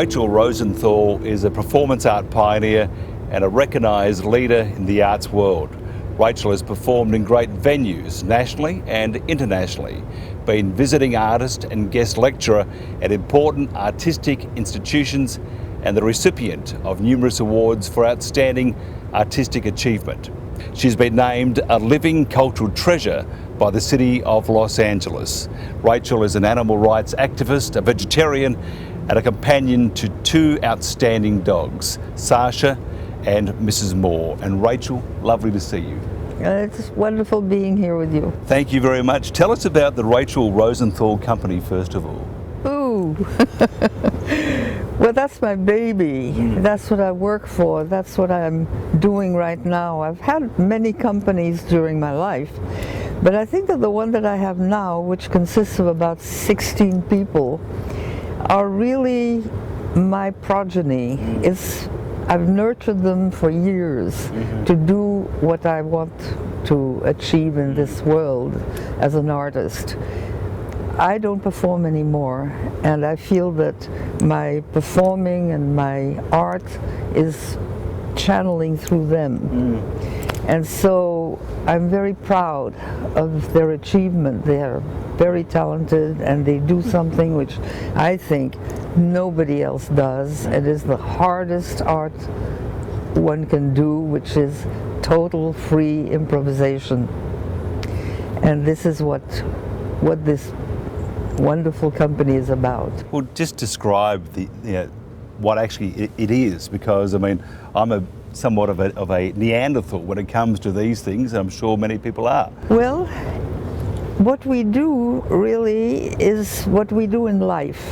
Rachel Rosenthal is a performance art pioneer and a recognised leader in the arts world. Rachel has performed in great venues nationally and internationally, been visiting artist and guest lecturer at important artistic institutions and the recipient of numerous awards for outstanding artistic achievement. She's been named a living cultural treasure by the city of Los Angeles. Rachel is an animal rights activist, a vegetarian, and a companion to two outstanding dogs, Sasha and Mrs. Moore. And Rachel, lovely to see you. It's wonderful being here with you. Thank you very much. Tell us about the Rachel Rosenthal Company, first of all. Ooh. Well, that's my baby. That's what I work for. That's what I'm doing right now. I've had many companies during my life, but I think that the one that I have now, which consists of about 16 people, are really my progeny. I've nurtured them for years to do what I want to achieve in this world as an artist. I don't perform anymore, and I feel that my performing and my art is channeling through them. And so I'm very proud of their achievement. They are very talented, and they do something which I think nobody else does. It is the hardest art one can do, which is total free improvisation. And this is what this wonderful company is about. Well, just describe what actually it is, because I mean, I'm somewhat of a Neanderthal when it comes to these things, and I'm sure many people are. Well, what we do really is what we do in life,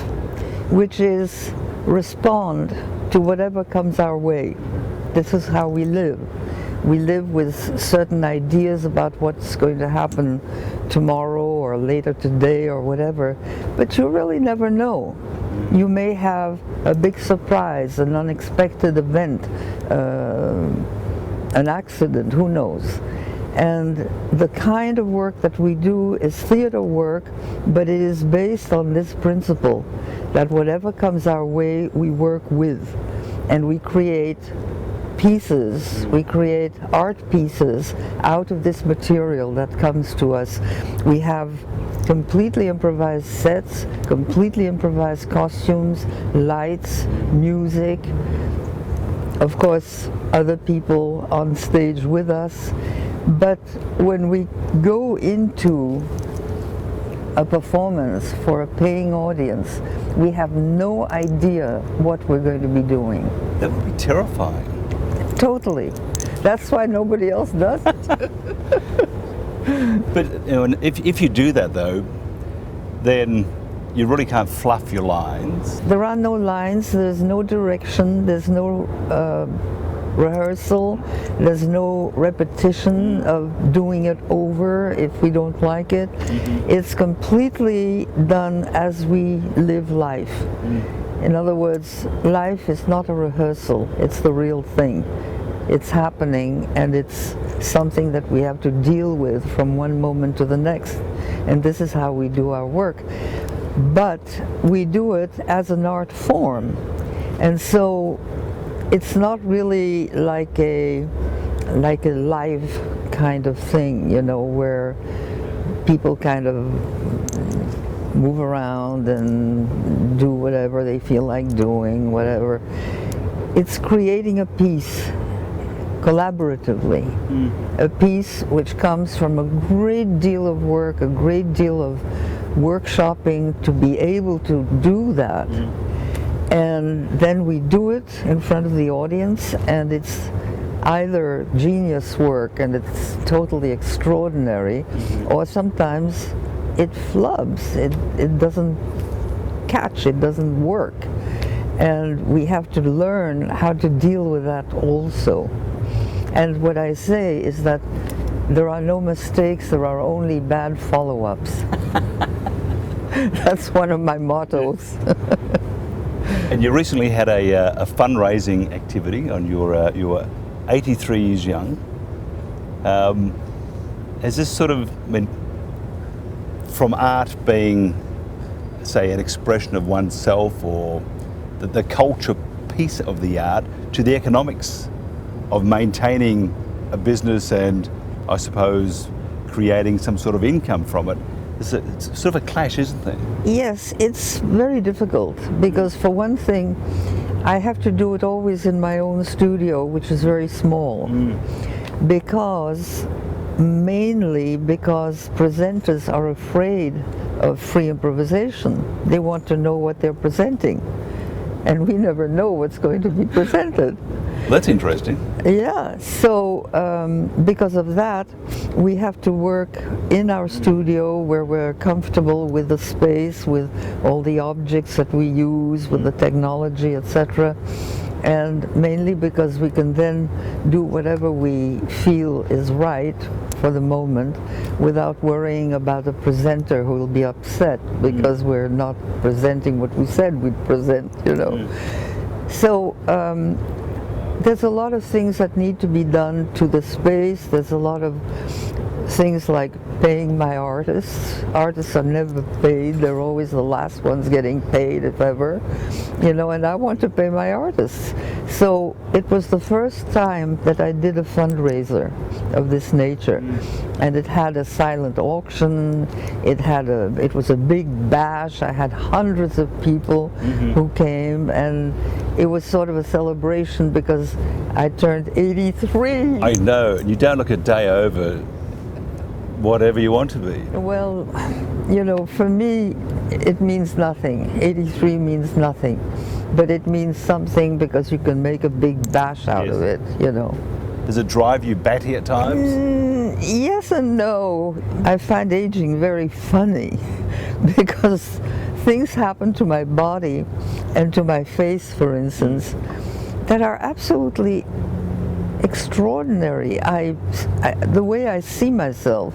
which is respond to whatever comes our way. This is how we live. We live with certain ideas about what's going to happen tomorrow or later today or whatever, but you really never know. You may have a big surprise, an unexpected event, an accident, who knows. And the kind of work that we do is theater work, but it is based on this principle that whatever comes our way, we work with, and we create pieces, we create art pieces out of this material that comes to us. We have completely improvised sets, completely improvised costumes, lights, music, of course other people on stage with us. But when we go into a performance for a paying audience, we have no idea what we're going to be doing. That would be terrifying. Totally. That's why nobody else does it. But if you do that though, then you really can't fluff your lines. There are no lines, there's no direction, there's no rehearsal, there's no repetition of doing it over if we don't like it. It's completely done as we live life. In other words, life is not a rehearsal, it's the real thing. It's happening, and it's something that we have to deal with from one moment to the next. And this is how we do our work. But we do it as an art form. And so it's not really like a live kind of thing, you know, where people kind of move around and do whatever they feel like doing, whatever. It's creating a piece collaboratively, a piece which comes from a great deal of work, a great deal of workshopping to be able to do that. And then we do it in front of the audience, and it's either genius work and it's totally extraordinary, or sometimes it flubs, it doesn't catch, it doesn't work. And we have to learn how to deal with that also. And what I say is that there are no mistakes, there are only bad follow-ups. That's one of my mottos. And you recently had a fundraising activity on you were 83 years young. Has this sort of, I mean, from art being, say, an expression of oneself or the culture piece of the art to the economics of maintaining a business and, I suppose, creating some sort of income from it. It's sort of a clash, isn't there? Yes, it's very difficult because, for one thing, I have to do it always in my own studio, which is very small, mainly because presenters are afraid of free improvisation. They want to know what they're presenting, and we never know what's going to be presented. That's interesting. Yeah, so because of that, we have to work in our studio where we're comfortable with the space, with all the objects that we use, with the technology, etc. And mainly because we can then do whatever we feel is right for the moment without worrying about a presenter who will be upset because we're not presenting what we said we'd present, you know. So there's a lot of things that need to be done to the space. There's a lot of things like paying my artists. Artists are never paid. They're always the last ones getting paid, if ever. You know, and I want to pay my artists. So it was the first time that I did a fundraiser of this nature. And it had a silent auction. It was a big bash. I had hundreds of people who came, and it was sort of a celebration because I turned 83. I know, and you don't look a day over whatever you want to be. Well, you know, for me, it means nothing. 83 means nothing. But it means something because you can make a big bash out of it, you know. Does it drive you batty at times? Yes and no. I find aging very funny because things happen to my body and to my face, for instance, that are absolutely extraordinary. The way I see myself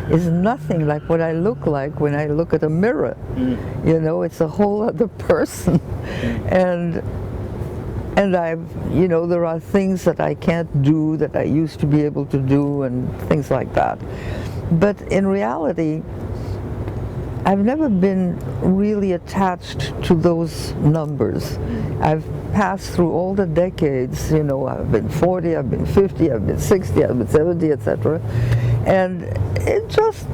is nothing like what I look like when I look at a mirror. You know, it's a whole other person. And you know, there are things that I can't do that I used to be able to do and things like that. But in reality, I've never been really attached to those numbers. I've passed through all the decades, you know, I've been 40, I've been 50, I've been 60, I've been 70, etc. And it just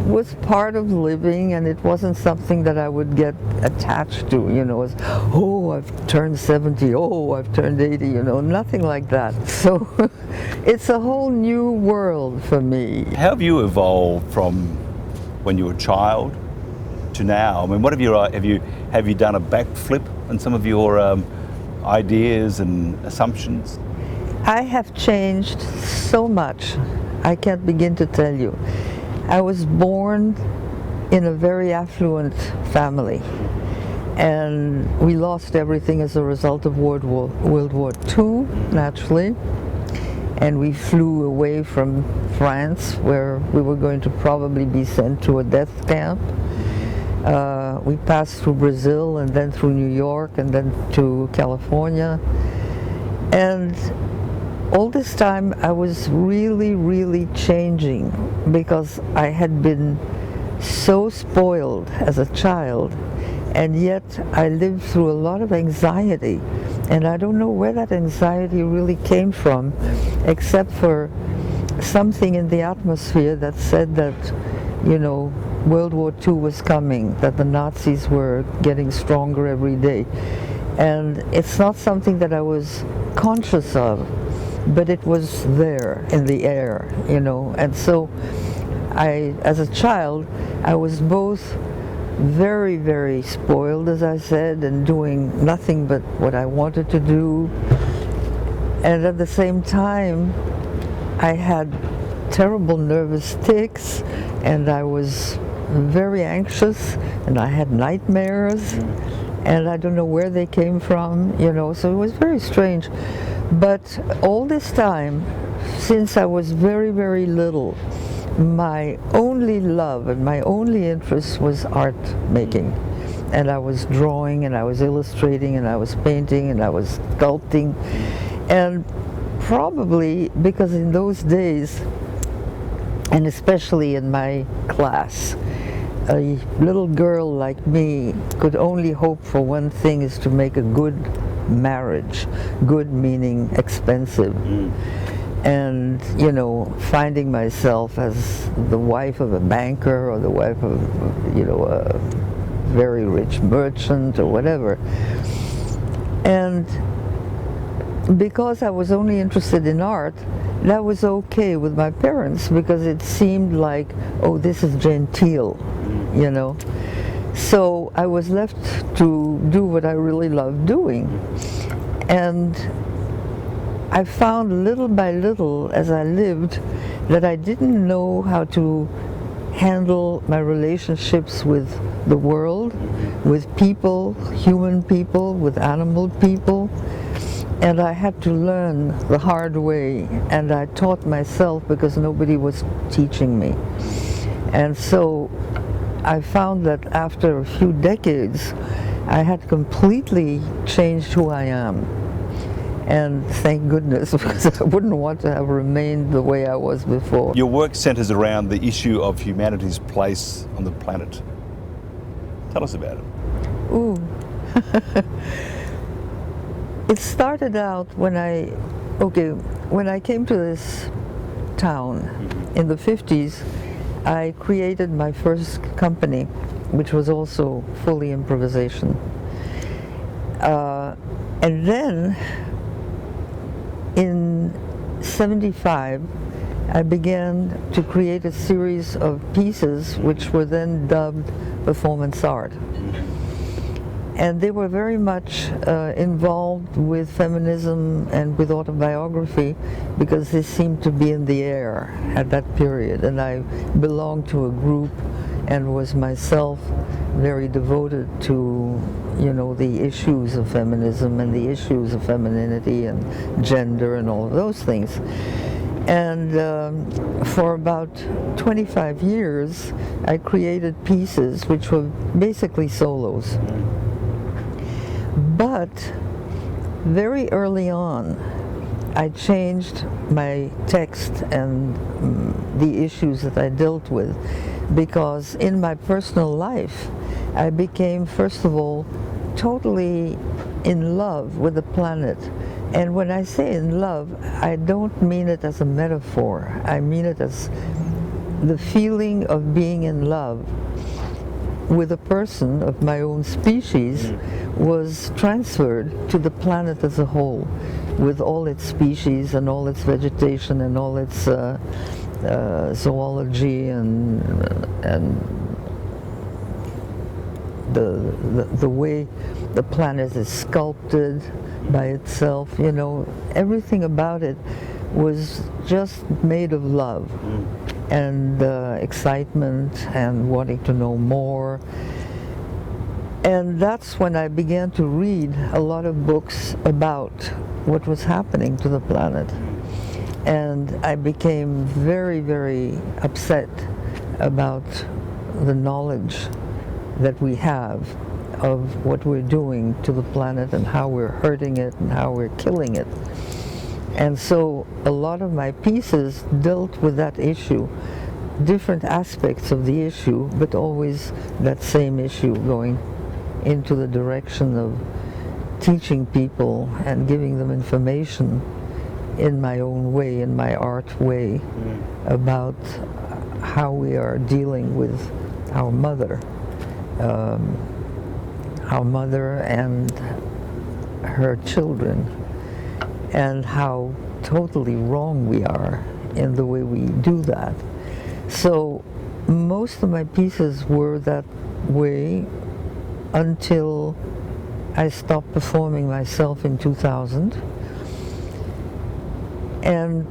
was part of living, and it wasn't something that I would get attached to, you know, as, oh, I've turned 70, oh, I've turned 80, you know, nothing like that. So it's a whole new world for me. How have you evolved from when you were a child to now? I mean, what have you done a backflip on some of your ideas and assumptions? I have changed so much. I can't begin to tell you. I was born in a very affluent family, and we lost everything as a result of World War II, naturally. And we flew away from France, where we were going to probably be sent to a death camp. We passed through Brazil, and then through New York, and then to California. And all this time I was really, really changing because I had been so spoiled as a child, and yet I lived through a lot of anxiety. And I don't know where that anxiety really came from, except for something in the atmosphere that said that, you know, World War II was coming, that the Nazis were getting stronger every day. And it's not something that I was conscious of, but it was there in the air, you know. And so as a child, I was both very, very spoiled, as I said, and doing nothing but what I wanted to do. And at the same time, I had terrible nervous tics, and I was very anxious, and I had nightmares, and I don't know where they came from, you know, so it was very strange. But all this time, since I was very, very little, my only love and my only interest was art making. And I was drawing, and I was illustrating, and I was painting, and I was sculpting. And probably because in those days, and especially in my class, a little girl like me could only hope for one thing, is to make a good marriage. Good meaning expensive. And, you know, finding myself as the wife of a banker or the wife of, you know, a very rich merchant or whatever. And because I was only interested in art, that was okay with my parents, because it seemed like, oh, this is genteel, you know. So I was left to do what I really loved doing. And I found little by little as I lived that I didn't know how to handle my relationships with the world, with people, human people, with animal people. And I had to learn the hard way, and I taught myself because nobody was teaching me. And so I found that after a few decades, I had completely changed who I am. And thank goodness, because I wouldn't want to have remained the way I was before. Your work centres around the issue of humanity's place on the planet. Tell us about it. Ooh. It started out when I came to this town in the 50s. I created my first company, which was also fully improvisation. And then in '75, I began to create a series of pieces which were then dubbed performance art. And they were very much involved with feminism and with autobiography, because this seemed to be in the air at that period. And I belonged to a group and was myself very devoted to, you know, the issues of feminism and the issues of femininity and gender and all of those things. And for about 25 years, I created pieces which were basically solos. But very early on, I changed my text and the issues that I dealt with, because in my personal life, I became, first of all, totally in love with the planet. And when I say in love, I don't mean it as a metaphor. I mean it as the feeling of being in love with a person of my own species was transferred to the planet as a whole, with all its species and all its vegetation and all its zoology and the way the planet is sculpted by itself. You know, everything about it was just made of love and excitement and wanting to know more. And that's when I began to read a lot of books about what was happening to the planet. And I became very, very upset about the knowledge that we have of what we're doing to the planet and how we're hurting it and how we're killing it. And so a lot of my pieces dealt with that issue, different aspects of the issue, but always that same issue, going into the direction of teaching people and giving them information in my own way, in my art way, about how we are dealing with our mother and her children, and how totally wrong we are in the way we do that. So most of my pieces were that way until I stopped performing myself in 2000. And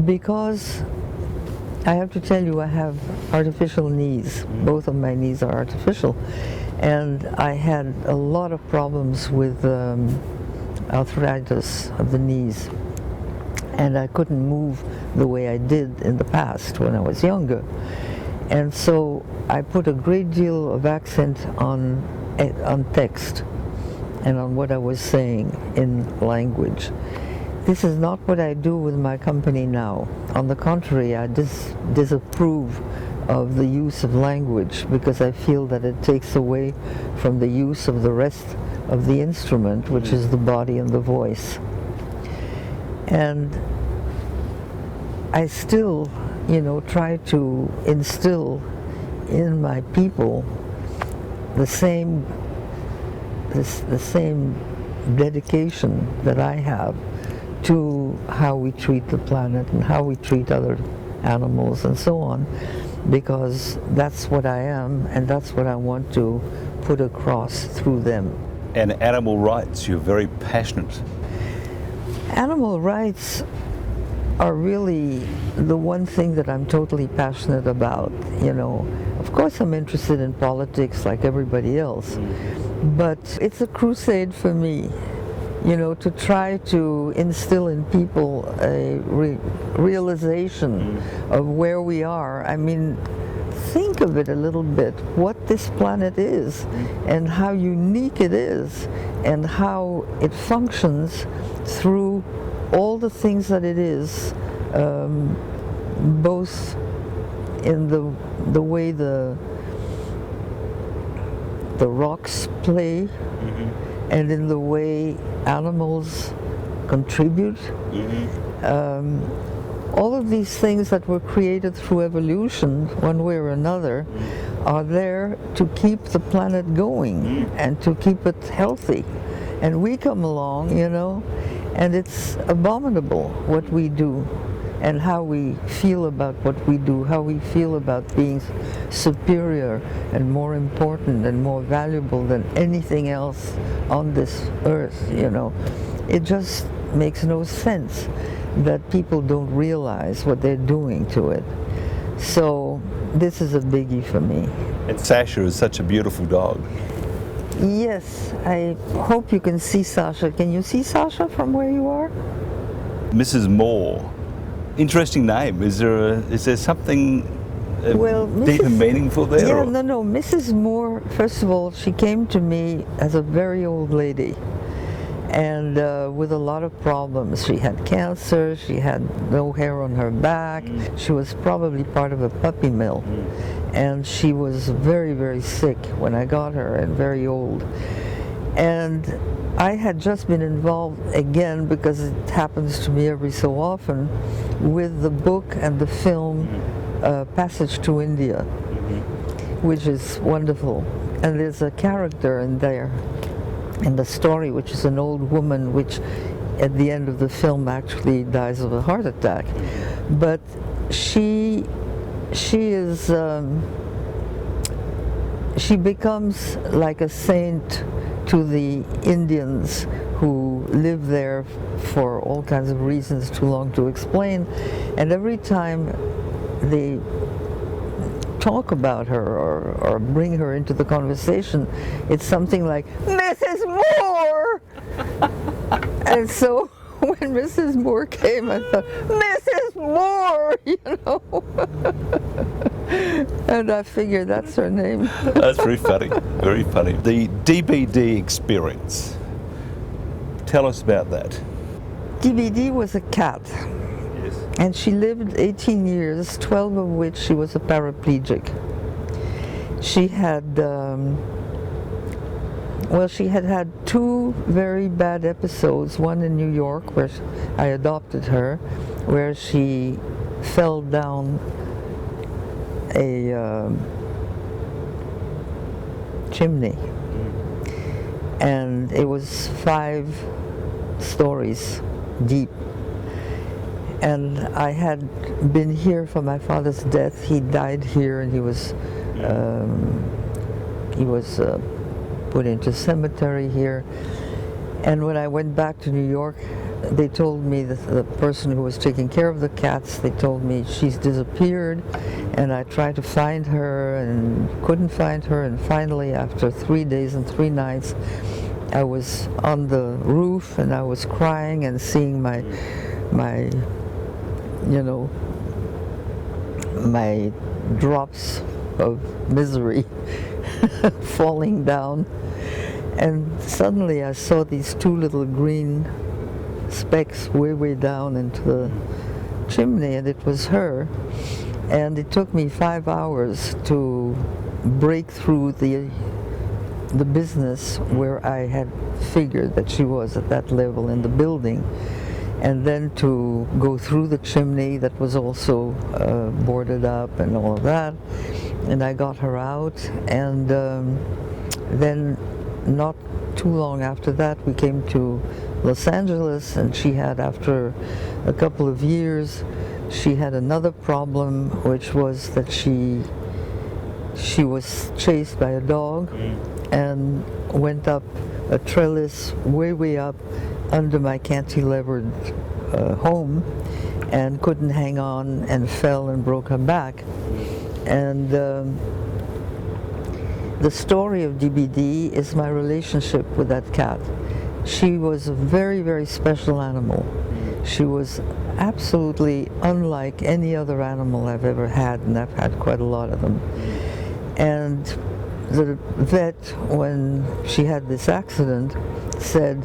because I have to tell you, I have artificial knees. Both of my knees are artificial. And I had a lot of problems with arthritis of the knees. And I couldn't move the way I did in the past when I was younger. And so I put a great deal of accent on text and on what I was saying in language. This is not what I do with my company now. On the contrary, I disapprove of the use of language, because I feel that it takes away from the use of the rest of the instrument, which is the body and the voice. And I still, try to instill in my people the same dedication that I have to how we treat the planet and how we treat other animals and so on, because that's what I am and that's what I want to put across through them. And animal rights, you're very passionate. Animal rights are really the one thing that I'm totally passionate about. Of course I'm interested in politics like everybody else, but it's a crusade for me, to try to instill in people a realization of where we are. I mean, think of it a little bit, what this planet is and how unique it is and how it functions through all the things that it is, both in the way the rocks play and in the way animals contribute. All of these things that were created through evolution, one way or another, are there to keep the planet going and to keep it healthy. And we come along, and it's abominable what we do and how we feel about what we do, how we feel about being superior and more important and more valuable than anything else on this earth, It just makes no sense that people don't realize what they're doing to it. So this is a biggie for me. And Sasha is such a beautiful dog. Yes, I hope you can see Sasha. Can you see Sasha from where you are? Mrs. Moore. Interesting name. Is there something deep and meaningful there? Yeah, no. Mrs. Moore, first of all, she came to me as a very old lady and with a lot of problems. She had cancer, she had no hair on her back, she was probably part of a puppy mill. And she was very, very sick when I got her and very old. And I had just been involved again, because it happens to me every so often, with the book and the film Passage to India, which is wonderful. And there's a character in there, in the story, which is an old woman, which at the end of the film actually dies of a heart attack. But she becomes like a saint to the Indians who live there for all kinds of reasons too long to explain. And every time they talk about her or bring her into the conversation, it's something like, Mrs. Moore! And so when Mrs. Moore came, I thought, Mrs. Moore, And I figured that's her name. That's very funny, very funny. The DBD experience. Tell us about that. DBD was a cat. Yes. And she lived 18 years, 12 of which she was a paraplegic. She had, she had two very bad episodes, one in New York where I adopted her, where she fell down a chimney, and it was 5 stories deep. And I had been here for my father's death. He died here, and he was put into cemetery here. And when I went back to New York, they told me, the person who was taking care of the cats, they told me she's disappeared. And I tried to find her and couldn't find her. And finally, after 3 days and 3 nights, I was on the roof and I was crying and seeing my drops of misery falling down. And suddenly I saw these 2 little green specks way down into the chimney, and it was her. And it took me 5 hours to break through the business where I had figured that she was at that level in the building, and then to go through the chimney that was also boarded up and all of that. And I got her out, and then not too long after that we came to Los Angeles, and she had, after a couple of years, she had another problem, which was that she was chased by a dog and went up a trellis way up under my cantilevered home, and couldn't hang on and fell and broke her back. And the story of DBD is my relationship with that cat. She was a very special animal. She was absolutely unlike any other animal I've ever had, and I've had quite a lot of them. And the vet, when she had this accident, said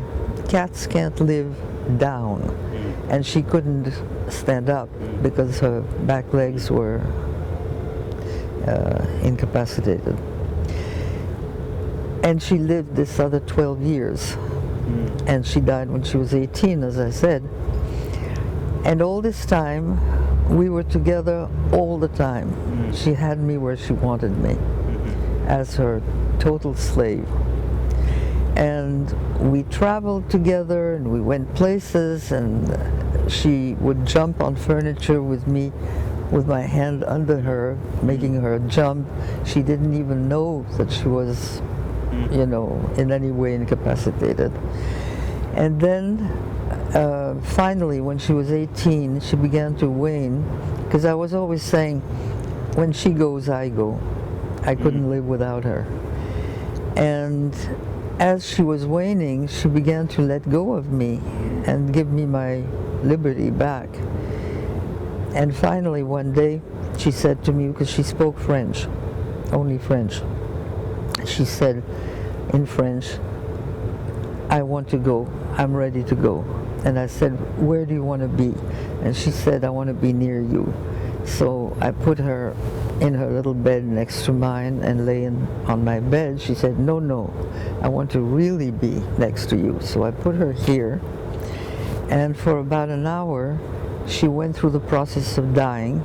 cats can't live down, and she couldn't stand up because her back legs were incapacitated. And she lived this other 12 years, and she died when she was 18, as I said. And all this time, we were together all the time. She had me where she wanted me, as her total slave. And we traveled together, and we went places, and she would jump on furniture with me, with my hand under her, making her jump. She didn't even know that she was, you know, in any way incapacitated. And then finally, when she was 18, she began to wane, because I was always saying, when she goes, I go. I couldn't live without her. And as she was waning, she began to let go of me and give me my liberty back. And finally, one day, she said to me, because she spoke French, only French, she said in French, I want to go, I'm ready to go. And I said, where do you want to be? And she said, I want to be near you. So I put her in her little bed next to mine and lay on my bed. She said, no, I want to really be next to you. So I put her here, and for about an hour, she went through the process of dying,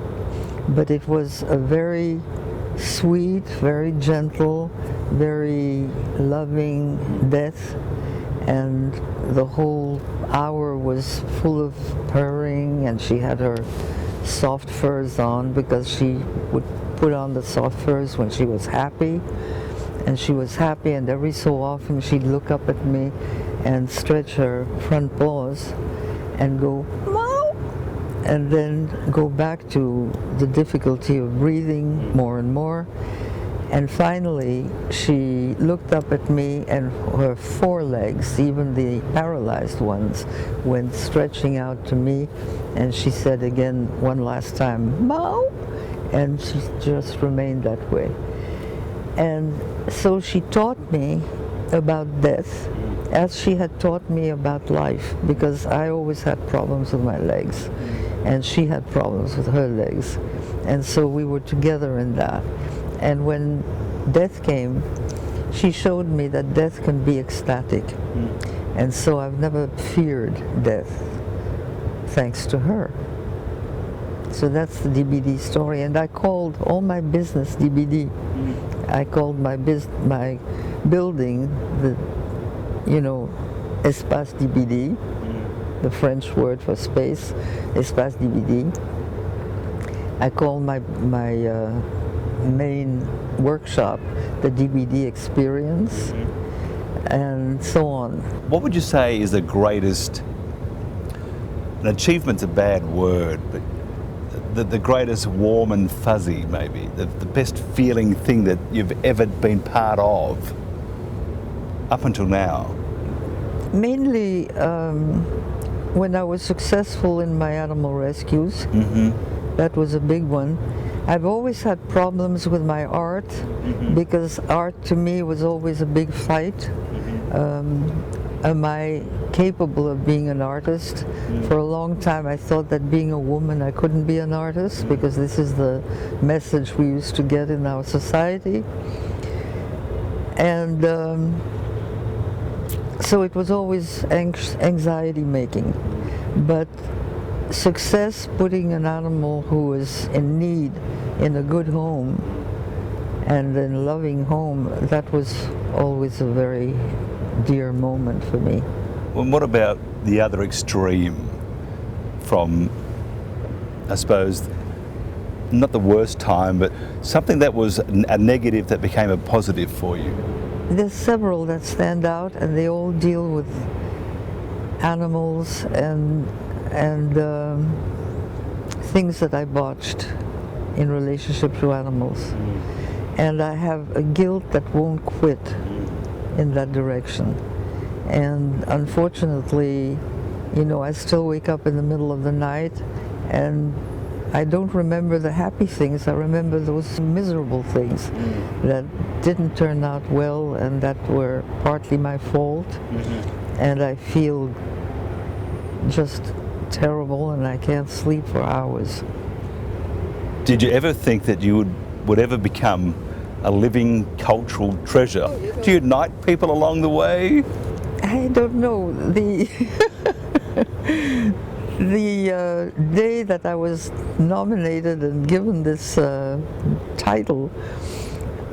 but it was a very sweet, very gentle, very loving death, and the whole hour was full of purring, and she had her soft furs on, because she would put on the soft furs when she was happy, and she was happy, and every so often she'd look up at me and stretch her front paws and go, "Meow," and then go back to the difficulty of breathing more and more. And finally, she looked up at me, and her forelegs, even the paralyzed ones, went stretching out to me, and she said again one last time, "Meow," and she just remained that way. And so she taught me about death as she had taught me about life, because I always had problems with my legs, and she had problems with her legs, and so we were together in that. And when death came, she showed me that death can be ecstatic. And so I've never feared death, thanks to her. So that's the DBD story. And I called all my business DBD. I called my building, Espace DBD, the French word for space, Espace DBD. I called my main workshop the DBD experience, and so on. What would you say is the greatest, an achievement's a bad word, but the greatest warm and fuzzy, maybe, the best feeling thing that you've ever been part of up until now? Mainly when I was successful in my animal rescues. That was a big one. I've always had problems with my art, because art to me was always a big fight. am I capable of being an artist? For a long time I thought that being a woman I couldn't be an artist, because this is the message we used to get in our society. And so it was always anxiety making. But success, putting an animal who is in need in a good home and in a loving home, that was always a very dear moment for me. Well, what about the other extreme from, I suppose, not the worst time, but something that was a negative that became a positive for you? There's several that stand out, and they all deal with animals and things that I botched in relationship to animals. And I have a guilt that won't quit in that direction. And unfortunately, you know, I still wake up in the middle of the night and I don't remember the happy things. I remember those miserable things that didn't turn out well and that were partly my fault. And I feel just terrible and I can't sleep for hours. Did you ever think that you would ever become a living cultural treasure? Do you unite people along the way? I don't know. The day that I was nominated and given this title,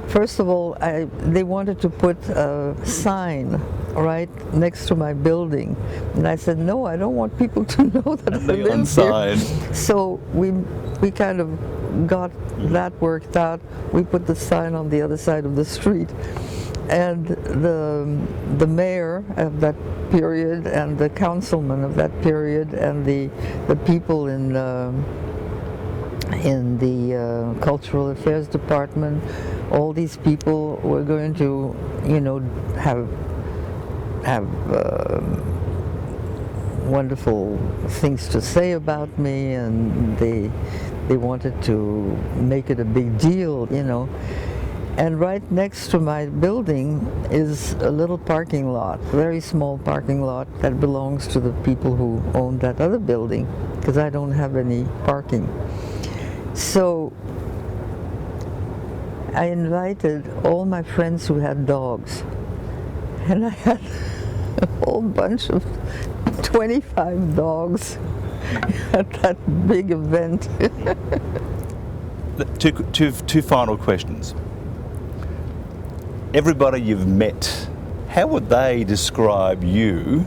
first of all, they wanted to put a sign right next to my building, and I said, no, I don't want people to know that I live here. So we kind of got that worked out. We put the sign on the other side of the street, and the mayor of that period and the councilman of that period and the people in the cultural affairs department, all these people were going to, you know, have wonderful things to say about me, and they wanted to make it a big deal, you know. And right next to my building is a little parking lot, very small parking lot that belongs to the people who own that other building, because I don't have any parking. So I invited all my friends who had dogs, and I had a whole bunch of 25 dogs at that big event. Two final questions. Everybody you've met, how would they describe you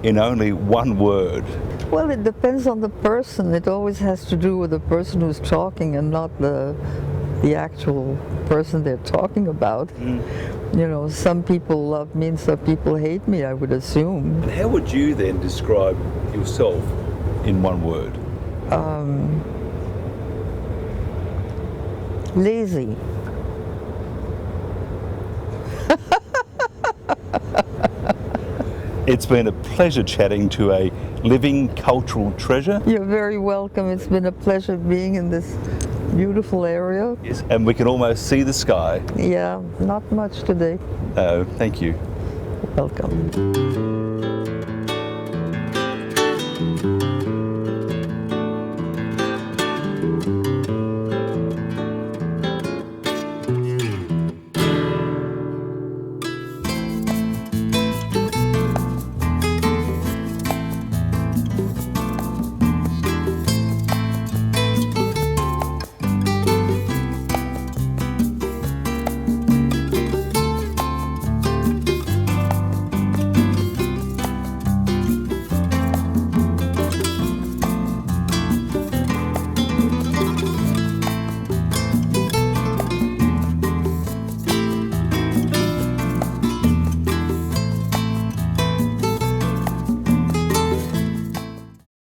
in only one word? Well, it depends on the person. It always has to do with the person who's talking and not the actual person they're talking about. You know, some people love me and some people hate me, I would assume. And how would you then describe yourself in one word? Lazy. It's been a pleasure chatting to a living cultural treasure. You're very welcome. It's been a pleasure being in this beautiful area. Yes, and we can almost see the sky. Yeah, not much today. Thank you. Welcome.